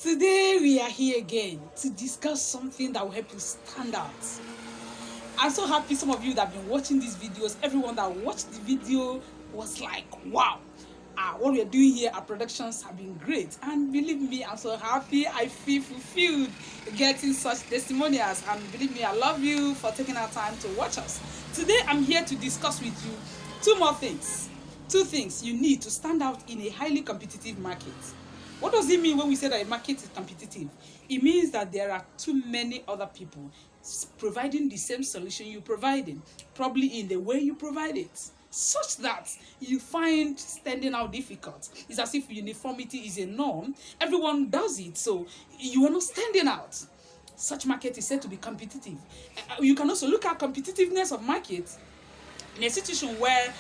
Today we are here again to discuss something that will help you stand out. I'm so happy some of you that have been watching these videos, everyone that watched the video was like, wow, what we are doing here, our productions have been great. And believe me, I'm so happy, I feel fulfilled getting such testimonials. And believe me, I love you for taking our time to watch us. Today I'm here to discuss with you two things you need to stand out in a highly competitive market. What does it mean when we say that a market is competitive? It means that there are too many other people providing the same solution you're providing, probably in the way you provide it, such that you find standing out difficult. It's as if uniformity is a norm. Everyone does it, so you are not standing out. Such market is said to be competitive. You can also look at competitiveness of market in a situation where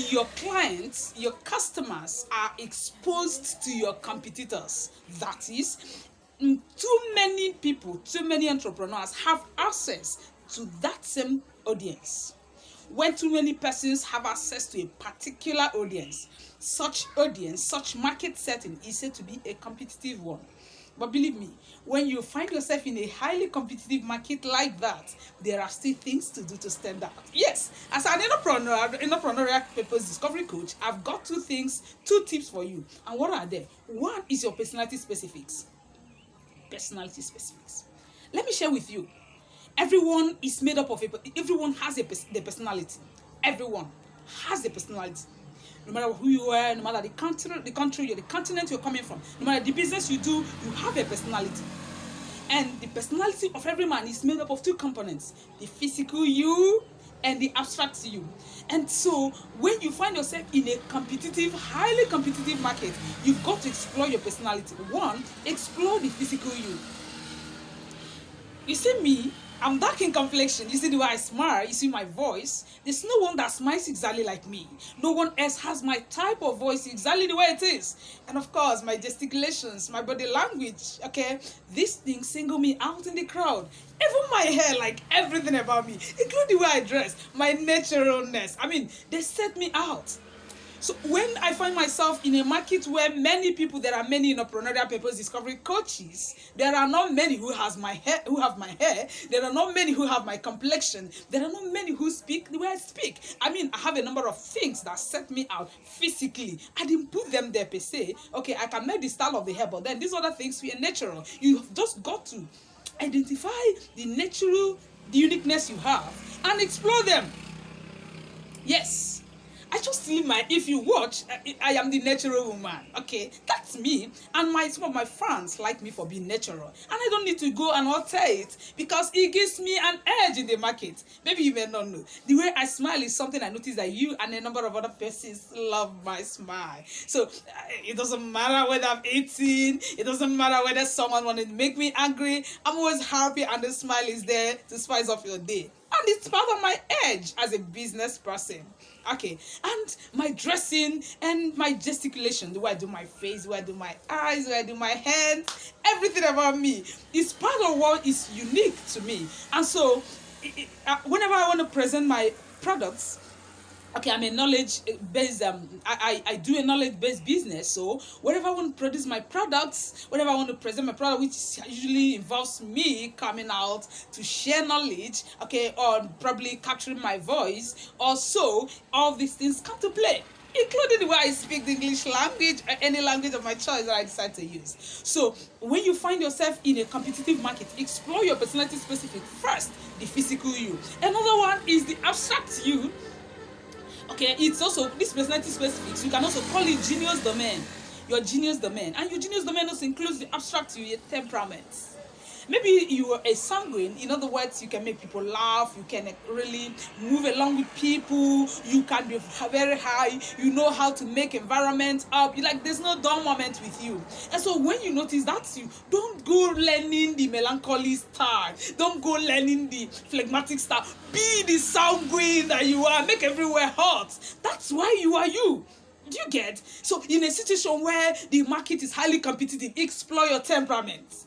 your clients, your customers are exposed to your competitors. That is, too many people, too many entrepreneurs have access to that same audience. When too many persons have access to a particular audience, such market setting is said to be a competitive one. But believe me, when you find yourself in a highly competitive market like that, there are still things to do to stand out. Yes, as an entrepreneurial purpose discovery coach, I've got two tips for you. And what are they? One is your personality specifics. Personality specifics. Let me share with you. Everyone is made up of everyone has the personality. Everyone has a personality. No matter who you are, no matter the country, the continent you're coming from, no matter the business you do, you have a personality. And the personality of every man is made up of two components: the physical you and the abstract you. And so when you find yourself in a highly competitive market, you've got to explore your personality. One, explore the physical you. You see me, I'm dark in complexion. You see the way I smile, you see my voice. There's no one that smiles exactly like me. No one else has my type of voice exactly the way it is. And of course, my gesticulations, my body language, okay? These things single me out in the crowd. Even my hair, like everything about me, including the way I dress, my naturalness. I mean, they set me out. So when I find myself in a market where there are many entrepreneurial purpose discovery coaches, there are not many who have my hair, there are not many who have my complexion, there are not many who speak the way I speak. I mean, I have a number of things that set me out physically. I didn't put them there per se. Okay, I can make the style of the hair, but then these other things were natural. You've just got to identify the uniqueness you have and explore them. Yes. If you watch, I am the natural woman. Okay, that's me. And some of my fans like me for being natural. And I don't need to go and alter it because it gives me an edge in the market. Maybe you may not know. The way I smile is something I notice that you and a number of other persons love my smile. So it doesn't matter whether I'm 18. It doesn't matter whether someone wanted to make me angry. I'm always happy and the smile is there to spice up your day. And it's part of my edge as a business person. Okay, and my dressing and my gesticulation, the way I do my face, the way I do my eyes, the way I do my hands, everything about me is part of what is unique to me. And so, whenever I want to present my products, okay, I'm a knowledge-based, I do a knowledge-based business, so whenever I want to produce my products, whenever I want to present my product, which usually involves me coming out to share knowledge, okay, or probably capturing my voice, also, all these things come to play, including the way I speak the English language or any language of my choice that I decide to use. So when you find yourself in a competitive market, explore your personality specific first, the physical you. Another one is the abstract you. Okay, it's also this personality specifics. You can also call it genius domain. Your genius domain. And your genius domain also includes the abstract you, your temperament. Maybe you are a sanguine. In other words, you can make people laugh. You can really move along with people. You can be very high. You know how to make environment up. There's no dull moment with you. And so when you notice that's you, don't go learning the melancholy style. Don't go learning the phlegmatic style. Be the sanguine that you are. Make everywhere hot. That's why you are you. Do you get? So in a situation where the market is highly competitive, explore your temperament.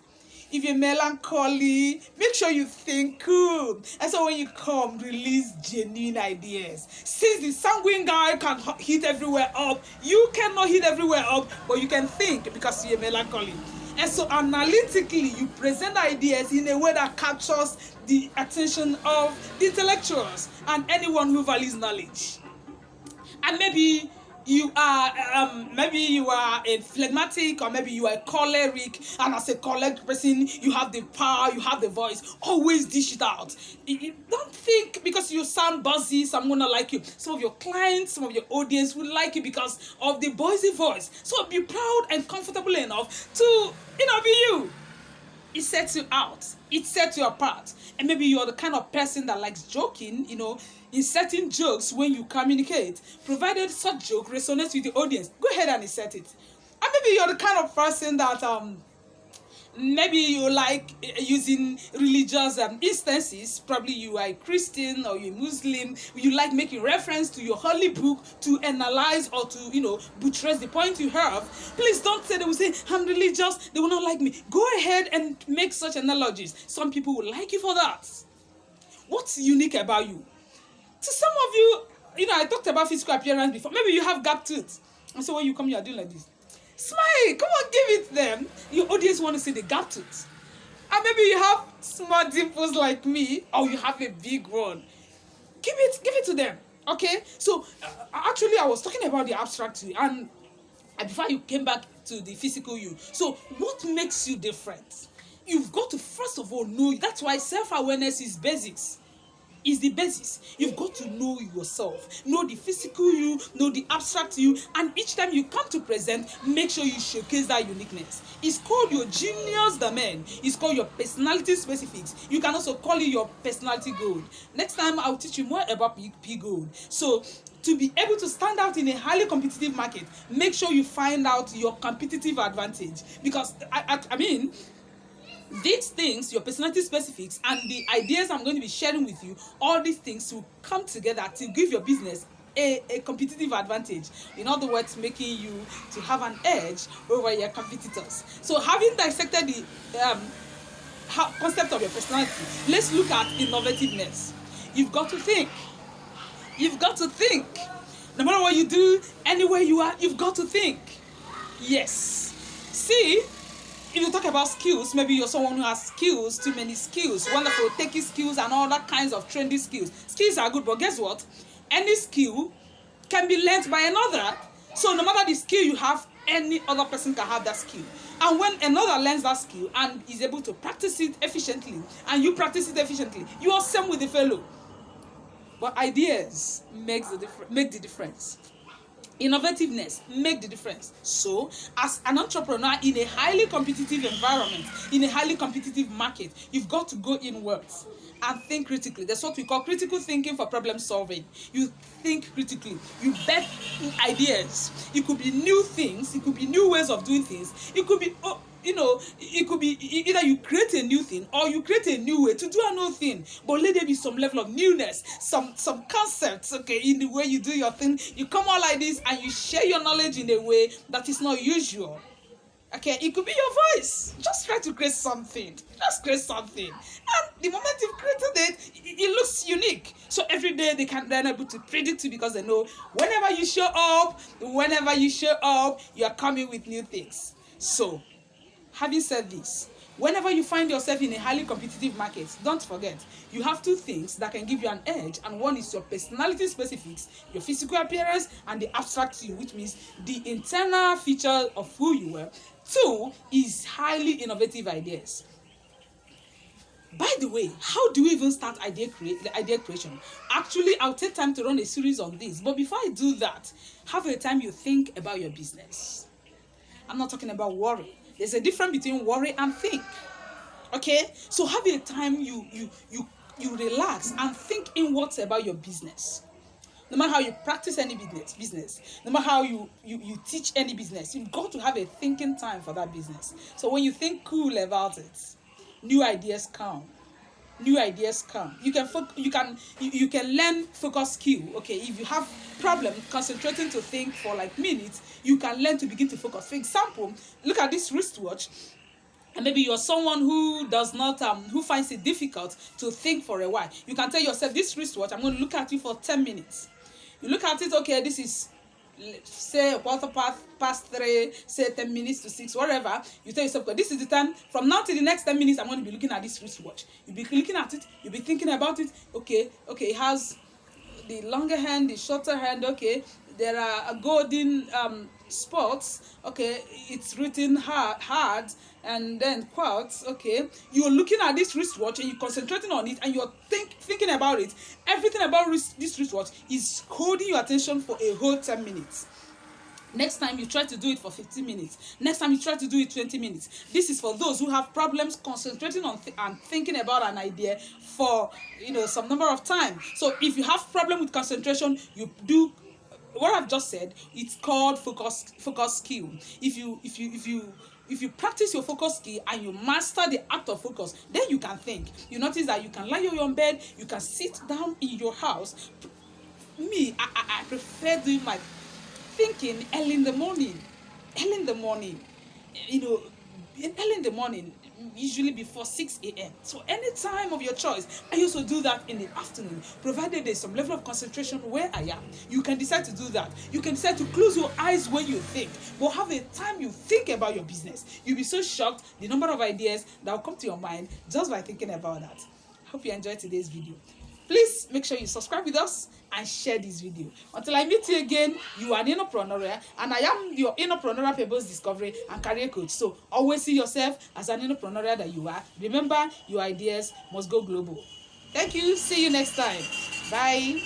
If you're melancholy, make sure you think cool. And so when you come, release genuine ideas. Since the sanguine guy can hit everywhere up, you cannot hit everywhere up, but you can think because you're melancholy. And so analytically, you present ideas in a way that captures the attention of the intellectuals and anyone who values knowledge. And maybe you are a phlegmatic, or maybe you are a choleric, and as a choleric person you have the power, you have the voice. Always dish it out. Don't think because you sound buzzy someone will like you. Some of your clients, some of your audience will like you because of the buzzy voice. So be proud and comfortable enough to be you. It sets you out. It sets you apart. And maybe you're the kind of person that likes joking, inserting jokes when you communicate. Provided such joke resonates with the audience, go ahead and insert it. And maybe you're the kind of person that maybe you like using religious instances. Probably you are a Christian or you're a Muslim. You like making reference to your holy book to analyze or to buttress the point you have. Please don't say, they will say I'm religious, they will not like me. Go ahead and make such analogies. Some people will like you for that. What's unique about you? To some of you, I talked about physical appearance before. Maybe you have gap tooth, and so when you come, you are doing like this. Smile, come on, give it them. Your audience want to see the gap tooth. And maybe you have small dimples like me, or you have a big one. Give it to them. Okay? So actually I was talking about the abstract you, and before you came back to the physical you. So what makes you different? You've got to first of all know. That's why self-awareness is basics. Is the basis. You've got to know yourself, know the physical you, know the abstract you, and each time you come to present, make sure you showcase that uniqueness. It's called your genius domain. It's called your personality specifics. You can also call it your personality gold. Next time I'll teach you more about P gold. So to be able to stand out in a highly competitive market, make sure you find out your competitive advantage, because I mean, these things, your personality specifics and the ideas I'm going to be sharing with you, all these things will come together to give your business a competitive advantage. In other words, making you to have an edge over your competitors. So having dissected the concept of your personality, let's look at innovativeness. You've got to think. You've got to think. No matter what you do, anywhere you are, you've got to think. Yes. See, if you talk about skills, maybe you're someone who has skills, too many skills, wonderful techie skills and all that kinds of trendy skills. Skills are good, but guess what? Any skill can be learnt by another. So no matter the skill you have, any other person can have that skill. And when another learns that skill and is able to practice it efficiently, and you practice it efficiently, you are same with the fellow. But ideas make the difference. Innovativeness make the difference. So as an entrepreneur in a highly competitive environment, in a highly competitive market, you've got to go inwards and think critically. That's what we call critical thinking for problem solving. You think critically. You bet ideas. It could be new things. It could be new ways of doing things. It could be it could be either you create a new thing or you create a new way to do a new thing. But let there be some level of newness, some concepts, okay, in the way you do your thing. You come out like this and you share your knowledge in a way that is not usual. Okay, it could be your voice. Just try to create something. Just create something. And the moment you've created it looks unique. So every day they're able to predict it, because they know whenever you show up, you are coming with new things. So having said this, whenever you find yourself in a highly competitive market, don't forget, you have two things that can give you an edge, and one is your personality specifics, your physical appearance, and the abstract you, which means the internal feature of who you were. Two is highly innovative ideas. By the way, how do we even start idea creation? Actually, I'll take time to run a series on this, but before I do that, have a time you think about your business. I'm not talking about worry. There's a difference between worry and think. Okay? So have a time you relax and think inwards about your business. No matter how you practice any business, no matter how you teach any business, you've got to have a thinking time for that business. So when you think cool about it, new ideas come. You can learn focus skill. Okay, if you have problem concentrating to think for like minutes, you can learn to begin to focus. For example, look at this wristwatch, and maybe you're someone who does not who finds it difficult to think for a while. You can tell yourself, this wristwatch, I'm going to look at you for 10 minutes. You look at it, okay, this is say a quarter past 3, say 10 minutes to 6, whatever, you tell yourself, okay, this is the time, from now till the next 10 minutes, I'm going to be looking at this wristwatch. You'll be looking at it, you'll be thinking about it. Okay, it has the longer hand, the shorter hand. Okay, there are golden spots. Okay, it's written hard and then quartz. Okay, you're looking at this wristwatch and you're concentrating on it and you're thinking about it. Everything about this wristwatch is holding your attention for a whole 10 minutes. Next time you try to do it for 15 minutes. Next time you try to do it 20 minutes. This is for those who have problems concentrating on and thinking about an idea for some number of time. So if you have problem with concentration, you do what I've just said. It's called focus skill. If you practice your focus skill and you master the act of focus, then you can think. You notice that you can lie on your bed, you can sit down in your house. Me, I prefer doing my thinking early in the morning. Early in the morning, usually before 6 a.m. So any time of your choice. I also do that in the afternoon, provided there's some level of concentration where I am. You can decide to do that. You can decide to close your eyes when you think, but have a time you think about your business. You'll be so shocked the number of ideas that will come to your mind just by thinking about that. Hope you enjoyed today's video. Please make sure you subscribe with us and share this video. Until I meet you again, you are an entrepreneur, and I am your entrepreneurial purpose discovery and career coach. So always see yourself as an entrepreneur that you are. Remember, your ideas must go global. Thank you. See you next time. Bye.